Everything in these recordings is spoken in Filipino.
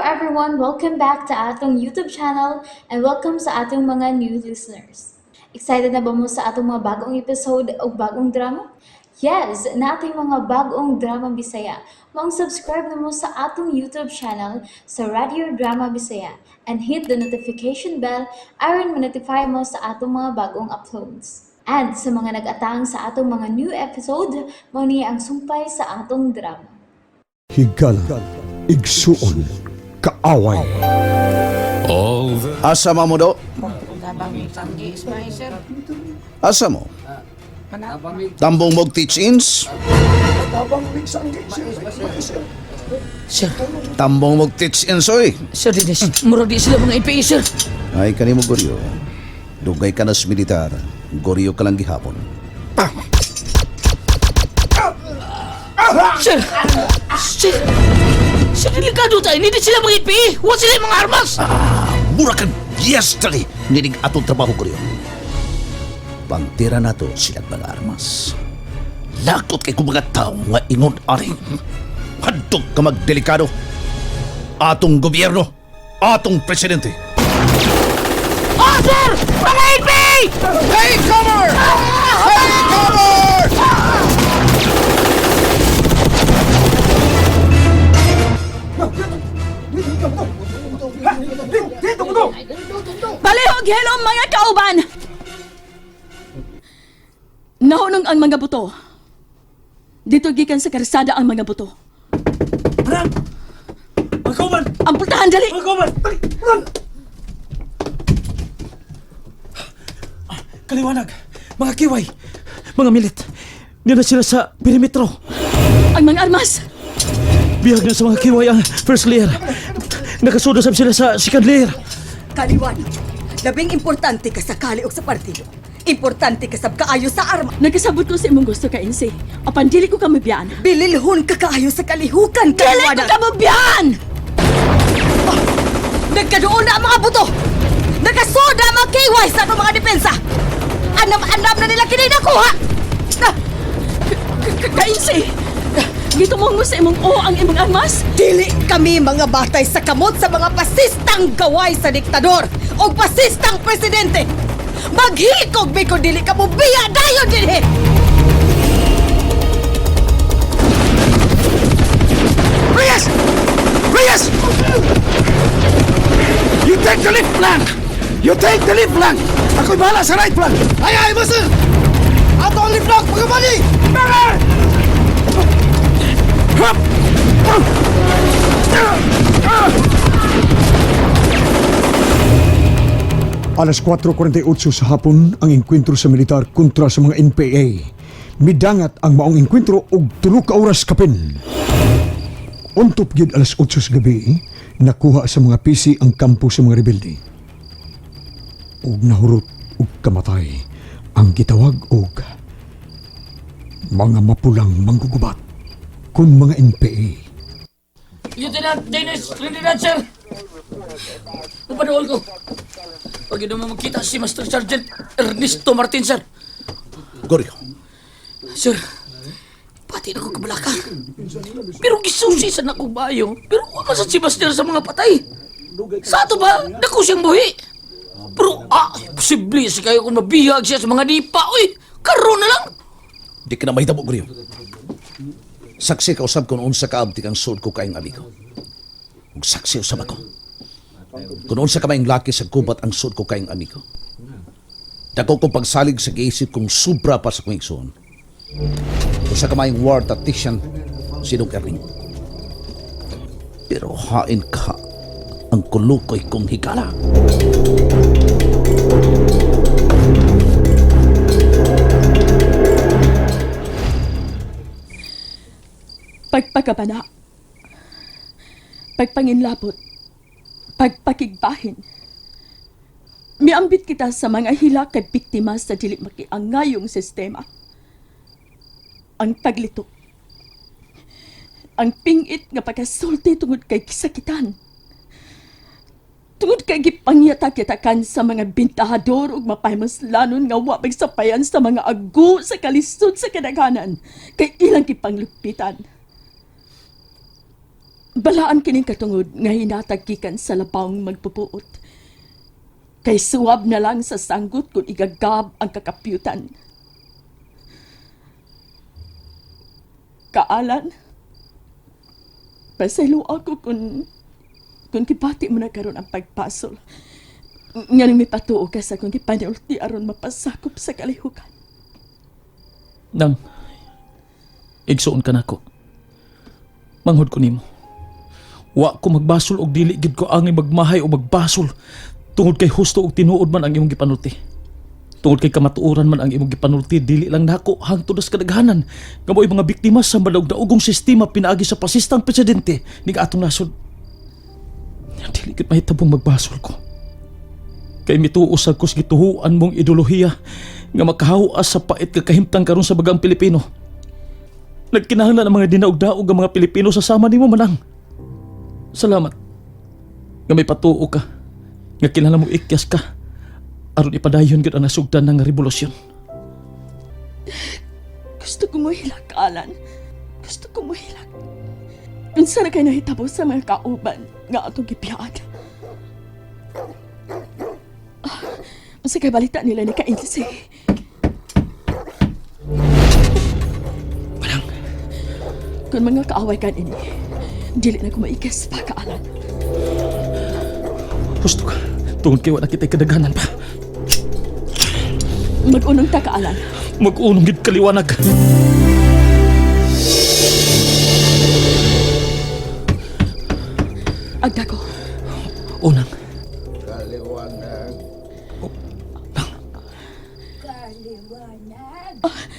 everyone, welcome back to atong YouTube channel and welcome sa atong mga new listeners. Excited na ba mo sa atong mga bagong episode o bagong drama? Yes, na ating mga bagong drama Bisaya. Subscribe na mo sa atong YouTube channel sa Radio Drama Bisaya and hit the notification bell aron ma-notify mo sa atong mga bagong uploads. And sa mga nag-atang sa atong mga new episode, mo niya ang sumpay sa atong drama. Higala, igsuon, kaaway. Asa mo do? Tabang tanggi, sir. Asa mo? Mana? Tambong mog teach-ins? Sir, Tambong mog teach-ins, oy. sir, mura di sila mga IPA, sir. Ay, kanimo goryo. Dugay ka na sa militar. Goryo ka lang gihapon. Sir, sir, sir, delikado tayo. Hindi sila mga IPA. Huwag sila mga armas. Mura ka yesterday. Ninig atong trabaho goryo. Pantira na to silang mga armas. Lakot kay kung mga tao nga ingon aring. Hadtog ka magdelikado. Atong gobyerno. Atong presidente. Ah, sir! Mga IPA! Hey, cover! Hey, cover! Palihog hello mga kauban! Nahunong ang mga buto. Dito gikan sa karsada ang mga buto. Rang! Magkauban! Ang pultahan dali! Magkauban! Rang! Kaliwanag! Mga kiway! Mga milit! Diyan na sila sa perimetro! Ang mga armas! Bihag na sa mga kiway ang first layer! Nakasudo sab sila sa second layer! Kaliwanag, labing importante ka sa kali o sa partido. Importante ka sa kaayo sa arma. Nagkasabot ko sa imong gusto ka, Insi. Apan dili ko kamabiyaan. Bililhon ka kaayo sa kalihukan, Dili ko kaliwanag. kamabiyaan! Nagkadoon na ang mga buto. Nagkasoda ang mga kiway sa atong mga depensa. Anam-anam na nila kininakuha. Ka-Insi! Gitumong mo sa imong o ang imong armas? Dili kami mga batay sa kamot sa mga pasistang gaway sa diktador o pasistang presidente. Maghikog ko dili ka mo biya dayon dinhi. Reyes! Reyes! You take the left flank! You take the left flank! Ako'y bahala sa right flank! Ay, boss! Ato ang left flank! Pagkabali! Banga! Hop! Alas 4:48 sa hapon ang engkwentro sa militar kontra sa mga NPA. Midangat ang maong engkwentro og 3 ka oras kapin. Untop gyud alas 8 sa gabi, nakuha sa mga PC ang kampo sa mga rebelde. Og nahurot og kamatay ang gitawag og mga mapulang manggugubat kun mga NPA. Lieutenant Dennis Trinidad, sir! Napadool ko. Pag yun naman magkita si Master Sergeant Ernesto Martin, sir. Goryo, Sir, pati na ko kabalaka. Pero gisusi sa nakubayo. Pero wala sa si Master sa mga patay. Sa ato ba, naku siyang buhi. Pero, posible si kayo kung mabihag siya sa mga nipa. Uy, karoon na lang. di ka na mahitabo, Goryo. Saksi ka usab kung unsa ka abdi kang suod ko kaing amigo. Ug saksi usab ako. Kung unsa ka maing laki sa gubat ang suod ko kaing amigo. Dako kong pagsalig sa giisip kong sobra pa sa kong igsoon. Usa ka maing war tactician sinong Erling. Pero hain ka ang kulukoy kong higala. Pagpagkabana, pagpanginlapot, pagpakigbahin. Miambit kita sa mga hila kay biktima sa dili makiangayong sistema. Ang paglitok, ang pingit nga pagkasulti tungod kay kisakitan, tungod kay gipangyata-kitakan sa mga bintahador ug mapahimaslanon nga wa magsapayan sa mga agu sa kalisod sa kadaghanan kay ilang gipanglupitan. Balaan kining katungod nga hinatag gikan sa lapawng magpupuot. Kay suwab na lang sa sanggot kung igagab ang kakapyutan. Kaalan, pasaylo ako kung kipati mo na karon ang pagpasol. Nga nang may patuo ka sa kung kipanulti aron mapasakop sa kalihukan. Nang, igsuon ka na ko. Manghod ko nimo. Wa ko magbasol og dili gid ko angay magmahay o magbasol tungod kay husto og tinuod man ang imong gipanulti. Tungod kay kamatuoran man ang imong gipanulti, dili lang nako hangtod sa kadaghanan nga mo'y mga biktima sa madawg-daugong sistema pinaagi sa pasistang presidente ni atong nasod. Dili gid mahitabong magbasol ko. Kay mituusag ko sa gituhuan mong ideolohiya nga makahawas sa pait kakahimtang karon sa bagang Pilipino. Nagkinahanglan ang mga dinaog-daog ang mga Pilipino sa sama nimo manang. Salamat nga may patuo ka, nga kilala mo ikyas ka aron ipadayon gid ang nasugdan ng revolusyon. Gusto ko mo hilak, Alan. Gusto ko mo hilak. Unsa na kayo nahitabo sa mga kauban nga atong gipiyaan. Unsa kay balita nila ni Ka-Ilse? Manang, Kung mga kaaway ka ini, dili na ko maikas pa, Ka-Alan. gusto ka. Tungod kay wala kita'y kadaghanan pa. Mag-unong ta, Ka-Alan. Mag-unong gid kaliwanag. Agda ko. Unang,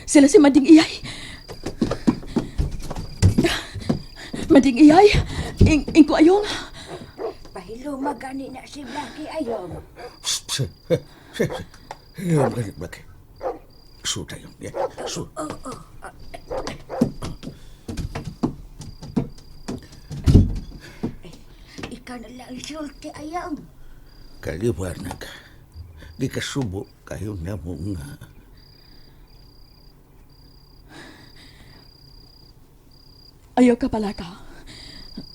Sila si Mading Iyay. Mading Iyay, ingko ayong. Pahilo magani na si Blackie ayong. Yung galit bakit? Suta yun. Suta. Ikaw na lang sulti ayong. Kaliwanag. Di kasubo kayo na mo nga. Ayaw ka pala ka.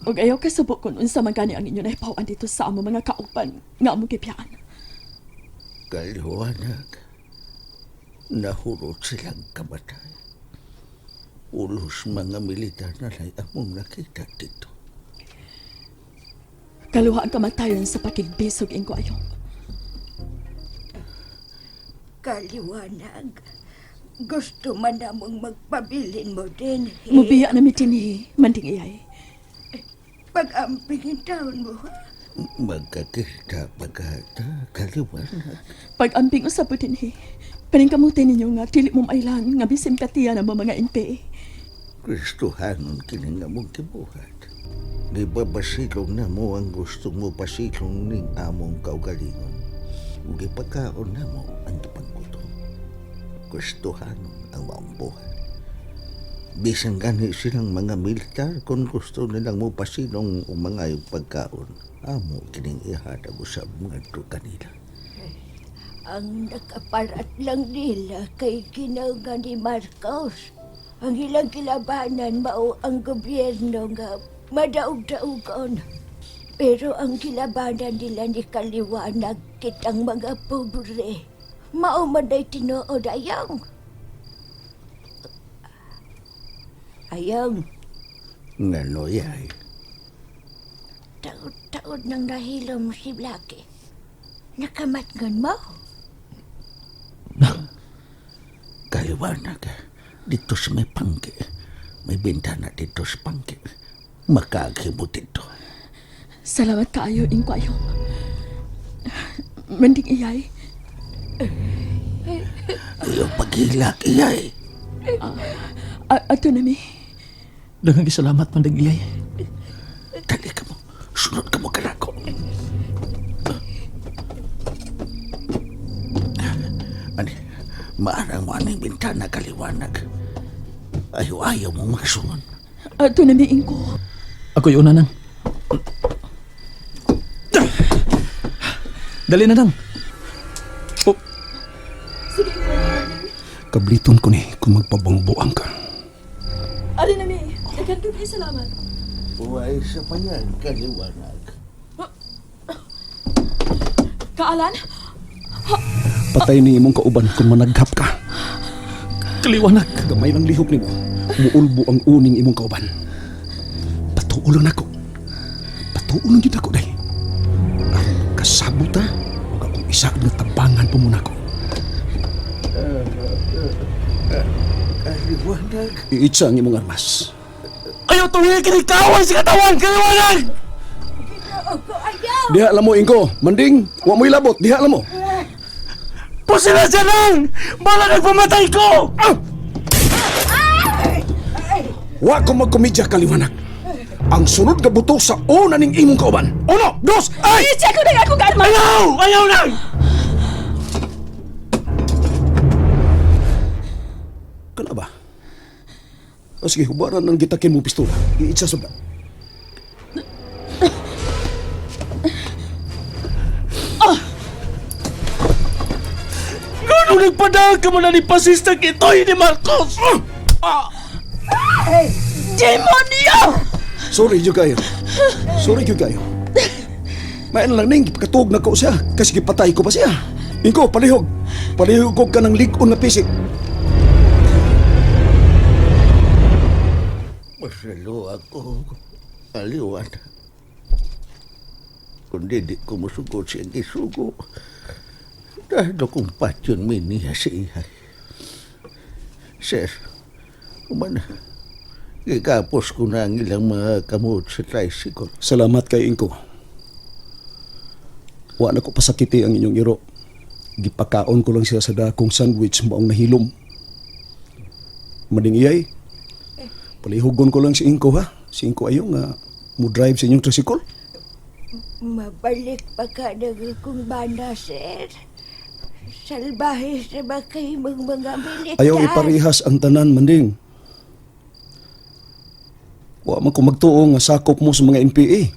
Og ayaw ka subok kung unsa man gani ang inyo nahipawan dito sa amo mga kauban nga amo gipiyaan. Kaliwanag. Nahurot silang kamatay. Ulos mga militar na lay among nakita dito. Kaluha ang kamatayon sa pakigbisog ingko ayong. Kaliwanag. Gusto man namang magpabilin mo din. Mubiya na mitini, Manding Iyay. Pag-ampingin taon mo, ha? Magkakita pagkata kaliwanag. Pag-amping usaputin paningkamutin ninyo nga dili mo mailan nga bisimpatiya na mga NPA. Kristohanon kini nga mong kibuhat. Gibabasilong na mo ang gusto mo pasilong ning among kaugalingon. Ug ipagkaon na mo ang gipangkuto. Kristohanon ang maong buhay. Bisan gani silang mga militar kung gusto nilang mo pasilong o mga yung pagkaon, amo kining ihatag usab ngadto kanila. Ang nakaparat lang nila kay kinaugan ni Marcos. Ang ilang kilabanan mao ang gobyerno nga madaog-daogon. Pero ang kilabanan nila ni Kaliwanag kitang mga pobre. Mao maday tinuod ayang. Ayang, Ngano yay? taod-taod nang nahilom si Blackie. Nakamatngan mo? Kaliwanag, dito sa may pangki. May bintana dito sa pangki. Makaghimot dito. Salamat kaayo ingko ayong. Manding Iyay, Ayaw paghilak, iyay. ato na mi. Daghang salamat, Manding Iyay. Dali ka mo. Sunod ka mo kalako. Ani, maarang mo aning bintana kaliwanag. Ayaw mo magsunod. Ato na mi ingko. Ako yung una nang. Dali na nang. Oh, Kabliton ko ni kung magpabangbuang ka. Ari na mi. Dagan ko salamat. Buhay sa panyan, kaliwanag. Kaalan, Patay ni imong kauban kung managhap ka. Kaliwanag. Gamay lang lihok nimo. Muulbo ang uning imong kauban. Patuulan ako. Patuulan yun ako, day. Ang kasabot ha, huwag akong isa na tabangan po muna ko. Kaliwanag. Iitsa ang imong armas. Ayaw tuwi kinikaway sa katawan, kaliwanag! Diha lang mo, Inko. Manding, huwag mo ilabot. Diha lang mo. Pusilasya lang! Bala nagpamatay ko! Huwag ko magkomedya, kaliwanag. Ang sunod nga buto sa una ning imong kauban. Uno, dos, ay! i-check ko na ako kalma. Ayaw! Ayaw lang! Kana ba? O sige, hubaran ng gitakin mo pistola. Iitsa sa ba? Nung nagpadaan ka mo na ni pasista kitoy ni Marcos! Demonyo! Sorry, yun kayo. Sorry, yun kayo. Mayan lang ning, katug na ko siya. Kasi gipatay ko pa siya. Inko, palihog. Palihog ko ka ng ligon na pisik. Masalo ako, kaliwanag. Kundi di ko masugod siyang isugo. Dahil akong patyon miniya sa ihay. Sir, umana, gigapos ko na ang ilang mga kamot sa tricycle. Salamat kay Inko. Wa na ko pasakiti ang inyong iro. Gipakaon ko lang siya sa dakong sandwich maong nahilom. Mading iyay. Palihugon ko lang si Inko ha. Si Inko ayaw nga mo drive sa inyong tricycle. Mabalik pa ka na akong banda, sir. Salbahe sa bakay mga militar. Ayaw iparihas ang tanan, Manding. Wa man ko magtuo nga sakop mo sa mga NPA.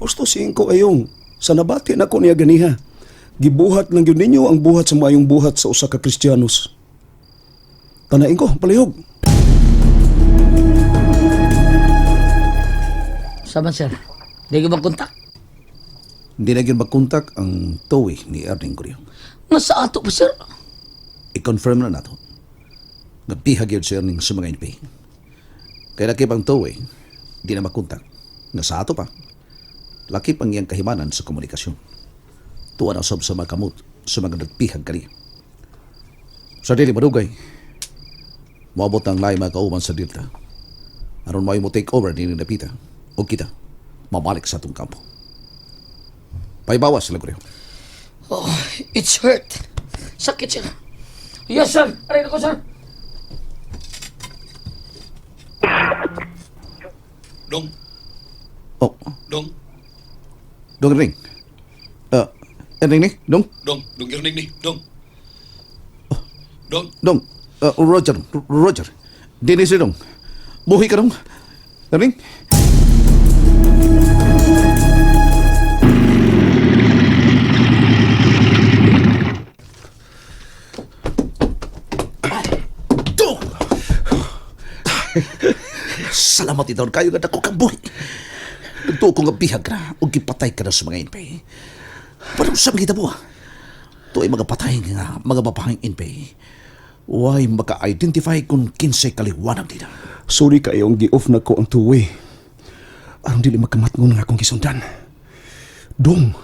Husto si Inko ayong sa nabati na ko niya ganiha. Gibuhat lang yun ninyo ang buhat sa mayong buhat sa usa ka Kristiyanos. Tanain ko, palihog. Saman, sir. Di ka magkontak? Hindi na yun magkontak ang towi ni Erning Guryo. Nasa ato pa, sir. I-confirm na nato. Nagpihag yun si Erning sa mga NPA. Kaya lakip ang towi, hindi na magkontak. Nasa ato pa. Lakip ang iyang kahimanan sa komunikasyon. Tuwa na usab sa mga kamot sa mga nagpihag kaniya. Sa dili madugay, maabot ang lahi mga kauman sa Delta. Aron mo take over ni Napita o kita mamalik sa atong kampo. Paibawas sila ko rin. Oh, it's hurt. Sakit, sir. Yes, sir. Aray ko, sir. Dong. Oh. Dong. Dong Ring. Ring ni? Dong? Dong Erning ni, Dong. Dong. Dong. Roger. Dinis ni Dong. Buhi ka Dong. Ring. Dong! Salamat itaon kayo nga dako kang buhi. Nagtuo ko nga bihag ka na o gipatay ka na sa mga NPA. Parang sa mga mo, ito ay mga patay nga mga babahang NPA. Why maka-identify kung kinsay kaliwanag nila. Sorry kayong gi-off na ko ang two-way. Aron dili makamatngon nga akong gisundan. Dong,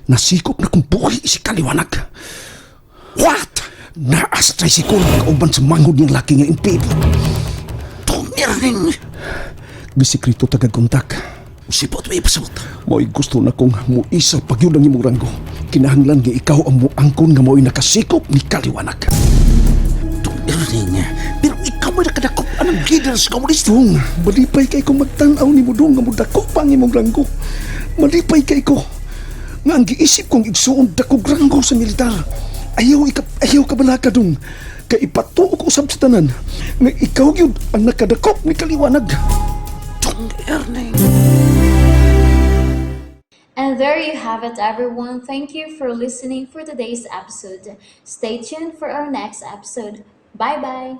nasikop na kong buhi si kaliwanag. What? Naas tricycle kauban sa manghod ng laki nga NPA. Dong, Erning! Bisikreto tagad-kontak. Sipot may pasabot. Mo'y gusto na kong muisa pagyud ang imong ranggo. Kinahanglan nga ikaw ang muangkon nga mo'y nakasikop ni kaliwanag. Dong Erning, pero ikaw may nakadakop anong leader sa komunista. Dong, malipay kay ko magtanaw ni mo dong nga mudakop pa ang imong ranggo. Malipay kay ko nga ang giisip kong igsuon dakog ranggo sa militar. Ayaw ka balaka dong. Kay ipatuo ko usab sa tanan nga ikaw gyud ang nakadakop ni kaliwanag. Dong Erning. And there you have it, everyone. Thank you for listening for today's episode. Stay tuned for our next episode. Bye bye.